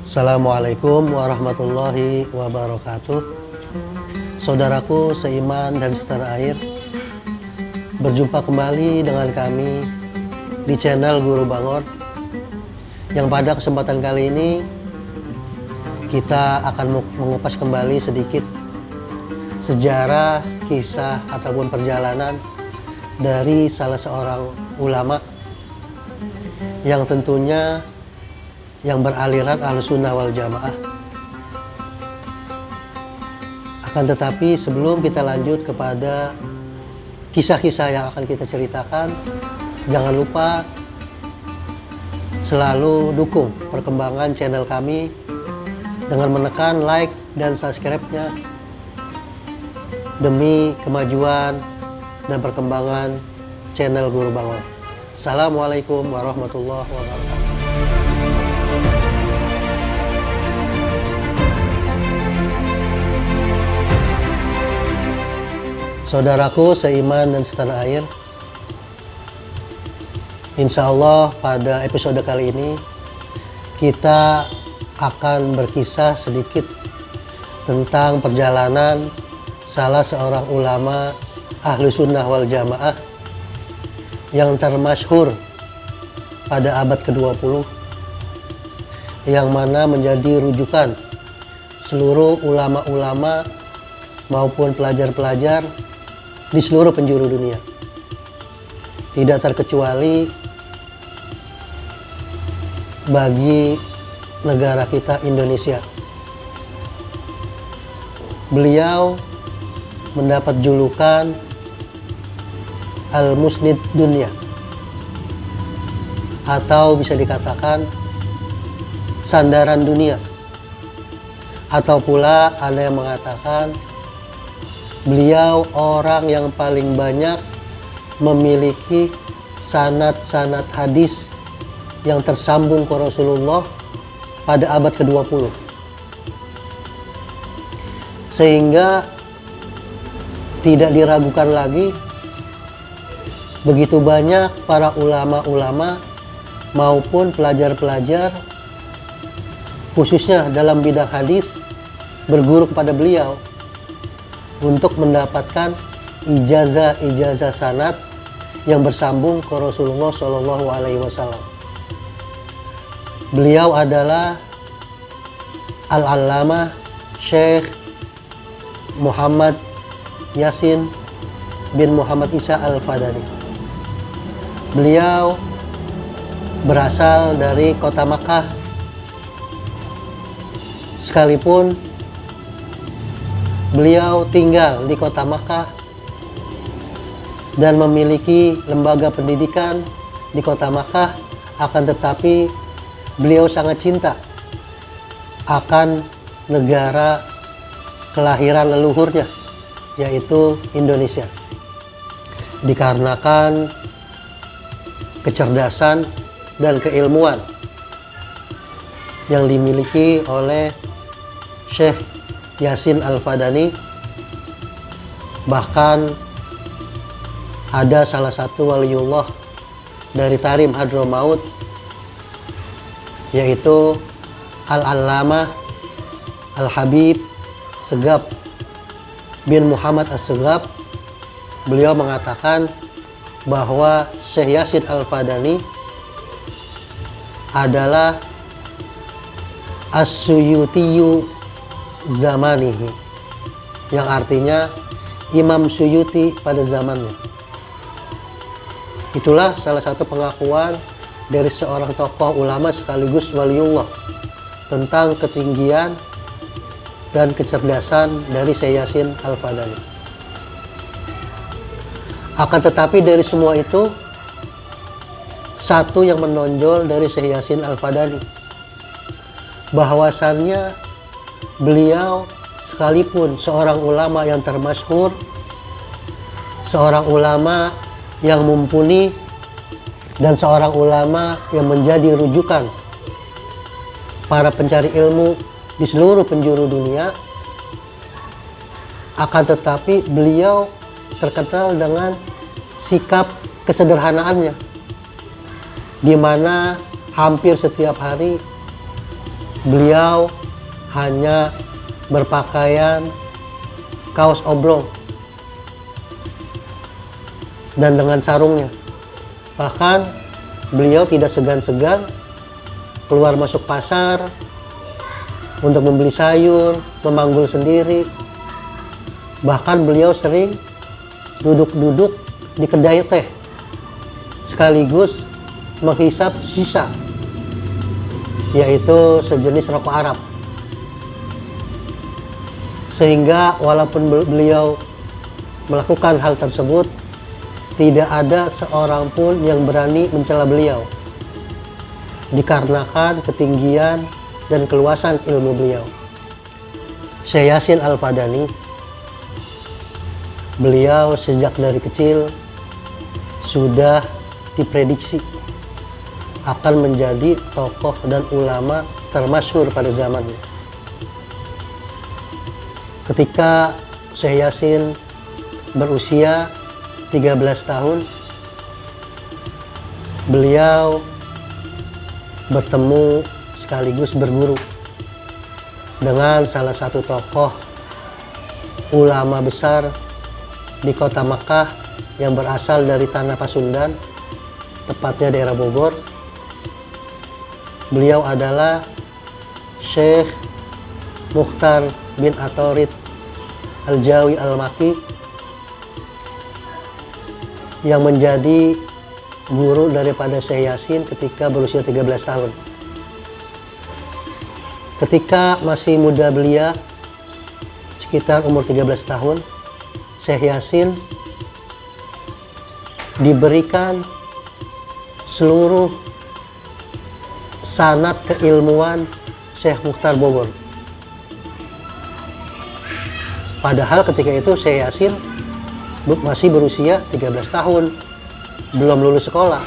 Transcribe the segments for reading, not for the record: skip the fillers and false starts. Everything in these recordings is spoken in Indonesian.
Assalamualaikum warahmatullahi wabarakatuh. Saudaraku seiman dan setanah air, berjumpa kembali dengan kami di channel Guru Bangor, yang pada kesempatan kali ini kita akan mengupas kembali sedikit sejarah, kisah ataupun perjalanan dari salah seorang ulama yang tentunya yang beraliran Ahlussunnah wal Jamaah. Akan tetapi sebelum kita lanjut kepada kisah-kisah yang akan kita ceritakan, jangan lupa selalu dukung perkembangan channel kami dengan menekan like dan subscribe-nya demi kemajuan dan perkembangan channel Guru Bangor. Assalamualaikum warahmatullahi wabarakatuh. Saudaraku seiman dan setanah air, insya Allah pada episode kali ini kita akan berkisah sedikit tentang perjalanan salah seorang ulama Ahlussunnah wal Jamaah yang termasyhur pada abad ke-20, yang mana menjadi rujukan seluruh ulama-ulama maupun pelajar-pelajar di seluruh penjuru dunia, tidak terkecuali bagi negara kita Indonesia. Beliau mendapat julukan Al-Musnid Dunia, atau bisa dikatakan sandaran dunia, atau pula ada yang mengatakan beliau orang yang paling banyak memiliki sanad-sanad hadis yang tersambung ke Rasulullah pada abad ke-20. Sehingga tidak diragukan lagi, begitu banyak para ulama-ulama maupun pelajar-pelajar khususnya dalam bidang hadis berguru kepada beliau untuk mendapatkan ijazah sanad yang bersambung ke Rasulullah Shallallahu Alaihi Wasallam. Beliau adalah Al-Allamah Syekh Muhammad Yasin bin Muhammad Isa Al-Fadani. Beliau berasal dari kota Makkah, sekalipun beliau tinggal di kota Makkah dan memiliki lembaga pendidikan di kota Makkah, akan tetapi beliau sangat cinta akan negara kelahiran leluhurnya, yaitu Indonesia, dikarenakan kecerdasan dan keilmuan yang dimiliki oleh Syekh Yasin Al-Fadani. Bahkan ada salah satu waliullah dari Tarim Hadramaut, yaitu Al-Allamah Al-Habib Segaf bin Muhammad As-Segaf. Beliau mengatakan bahwa Syekh Yasin Al-Fadani adalah As-Suyutiyu zamanihi, yang artinya Imam Suyuti pada zamannya. Itulah salah satu pengakuan dari seorang tokoh ulama sekaligus waliullah tentang ketinggian dan kecerdasan dari Syekh Yasin Al-Fadani. Akan tetapi dari semua itu, satu yang menonjol dari Syekh Yasin Al-Fadani, bahwasannya beliau sekalipun seorang ulama yang termasyhur, seorang ulama yang mumpuni, dan seorang ulama yang menjadi rujukan para pencari ilmu di seluruh penjuru dunia, akan tetapi beliau terkenal dengan sikap kesederhanaannya, di mana hampir setiap hari beliau hanya berpakaian kaos oblong dan dengan sarungnya. Bahkan beliau tidak segan-segan keluar masuk pasar untuk membeli sayur, memanggul sendiri. Bahkan beliau sering duduk-duduk di kedai teh sekaligus menghisap sisa, yaitu sejenis rokok Arab. Sehingga walaupun beliau melakukan hal tersebut, tidak ada seorang pun yang berani mencela beliau, dikarenakan ketinggian dan keluasan ilmu beliau. Syekh Yasin Al-Fadani, beliau sejak dari kecil sudah diprediksi akan menjadi tokoh dan ulama termasyhur pada zamannya. Ketika Syekh Yasin berusia 13 tahun, beliau bertemu sekaligus berguru dengan salah satu tokoh ulama besar di kota Makkah yang berasal dari tanah Pasundan, tepatnya daerah Bogor. Beliau adalah Syekh Mukhtar bin Atorid Al-Jawi Al-Maki, yang menjadi guru daripada Syekh Yasin ketika berusia 13 tahun. Ketika masih muda belia, sekitar umur 13 tahun, Syekh Yasin diberikan seluruh sanad keilmuan Syekh Mukhtar Bogor. Padahal ketika itu Syekh Yasin masih berusia 13 tahun, belum lulus sekolah.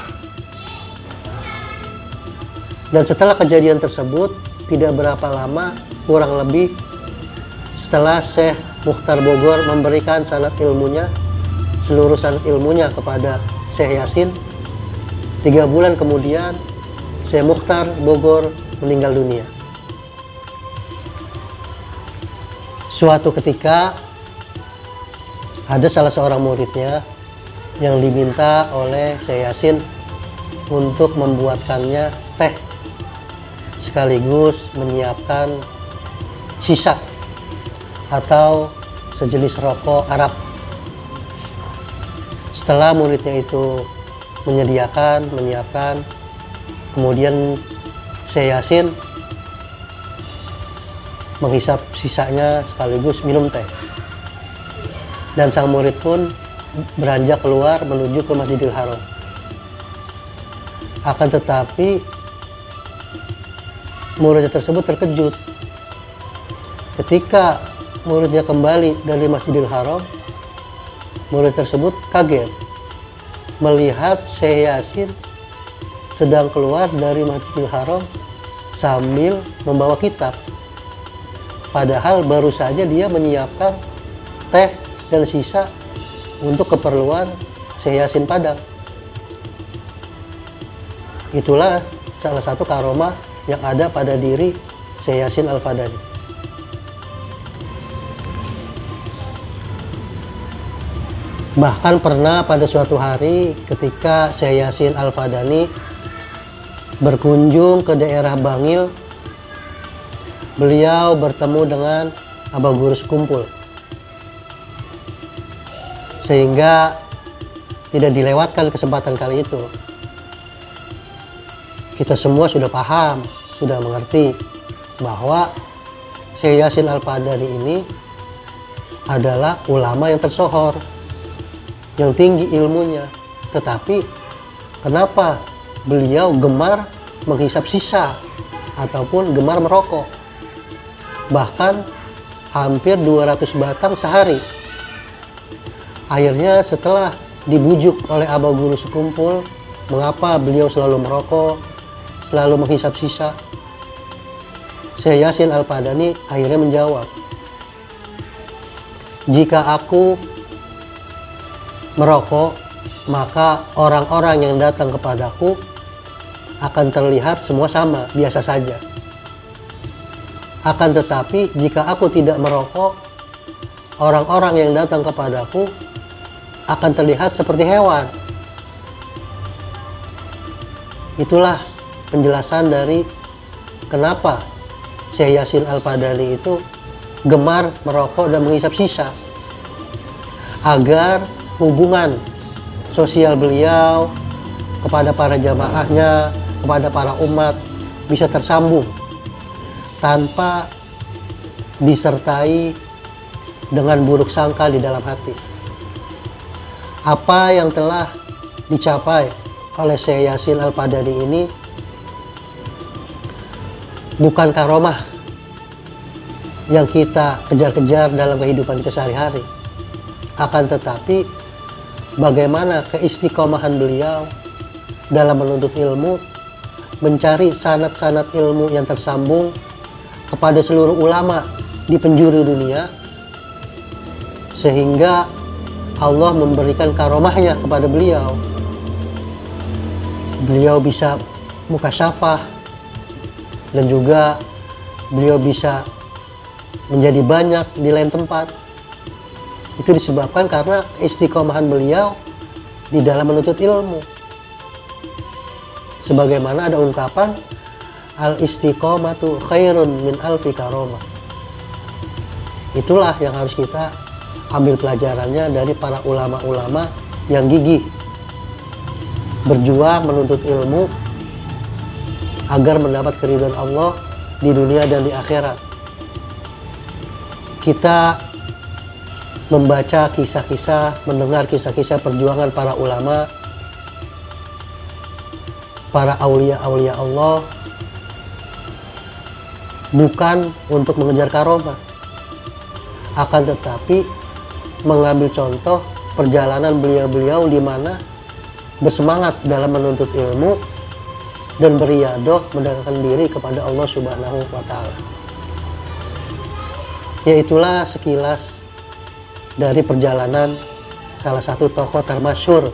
Dan setelah kejadian tersebut, tidak berapa lama, kurang lebih setelah Syekh Mukhtar Bogor memberikan sanad ilmunya, seluruh sanad ilmunya kepada Syekh Yasin, 3 bulan kemudian Syekh Mukhtar Bogor meninggal dunia. Suatu ketika ada salah seorang muridnya yang diminta oleh Syekh Yasin untuk membuatkannya teh sekaligus menyiapkan sisa atau sejenis rokok Arab. Setelah muridnya itu menyiapkan, kemudian Syekh Yasin menghisap sisanya sekaligus minum teh. Dan sang murid pun beranjak keluar menuju ke Masjidil Haram. Akan tetapi muridnya tersebut terkejut ketika muridnya kembali dari Masjidil Haram. Murid tersebut kaget melihat Syekh Yasin sedang keluar dari Masjidil Haram sambil membawa kitab, padahal baru saja dia menyiapkan teh dan sisa untuk keperluan Syekh Yasin Padang. Itulah salah satu karomah yang ada pada diri Syekh Yasin Al-Fadani. Bahkan pernah pada suatu hari ketika Syekh Yasin Al-Fadani berkunjung ke daerah Bangil, beliau bertemu dengan Aba Guru Sekumpul, sehingga tidak dilewatkan kesempatan kali itu. Kita semua sudah paham, sudah mengerti bahwa Syekh Yasin Al-Fadani ini adalah ulama yang tersohor, yang tinggi ilmunya. Tetapi kenapa beliau gemar menghisap sisa ataupun gemar merokok? Bahkan hampir 200 batang sehari. Akhirnya setelah dibujuk oleh Aba Guru Sekumpul, mengapa beliau selalu merokok, selalu menghisap sisa, Syekh Yasin Al-Fadani akhirnya menjawab, jika aku merokok, maka orang-orang yang datang kepadaku akan terlihat semua sama, biasa saja. Akan tetapi jika aku tidak merokok, orang-orang yang datang kepadaku akan terlihat seperti hewan. Itulah penjelasan dari kenapa Syekh Yasin Al-Padani itu gemar merokok dan menghisap sisa, agar hubungan sosial beliau kepada para jamaahnya, kepada para umat bisa tersambung tanpa disertai dengan buruk sangka di dalam hati. Apa yang telah dicapai oleh Syekh Yasin Al-Padani ini bukan karomah yang kita kejar-kejar dalam kehidupan kita sehari-hari, akan tetapi bagaimana keistiqomahan beliau dalam menuntut ilmu, mencari sanad-sanad ilmu yang tersambung kepada seluruh ulama di penjuru dunia, sehingga Allah memberikan karomahnya kepada beliau. Beliau bisa mukasyafah, dan juga beliau bisa menjadi banyak di lain tempat. Itu disebabkan karena istiqomahan beliau di dalam menuntut ilmu. Sebagaimana ada ungkapan, al-istiqomatu khairun min alfi karomah. Itulah yang harus kita ambil pelajarannya dari para ulama-ulama yang gigih berjuang menuntut ilmu agar mendapat keridhaan Allah di dunia dan di akhirat. Kita membaca kisah-kisah, mendengar kisah-kisah perjuangan para ulama, para aulia-aulia Allah, bukan untuk mengejar karomah, akan tetapi mengambil contoh perjalanan beliau-beliau di mana bersemangat dalam menuntut ilmu dan beriadoh mendekatkan diri kepada Allah Subhanahu wa Ta'ala. Yaitulah sekilas dari perjalanan salah satu tokoh termasyhur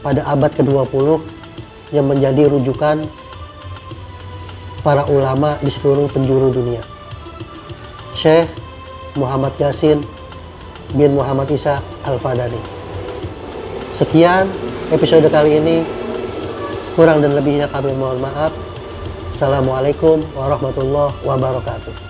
pada abad ke-20 yang menjadi rujukan para ulama di seluruh penjuru dunia, Syekh Muhammad Yasin bin Muhammad Isa Al-Padani. Sekian episode kali ini, kurang dan lebihnya kami mohon maaf. Assalamualaikum warahmatullahi wabarakatuh.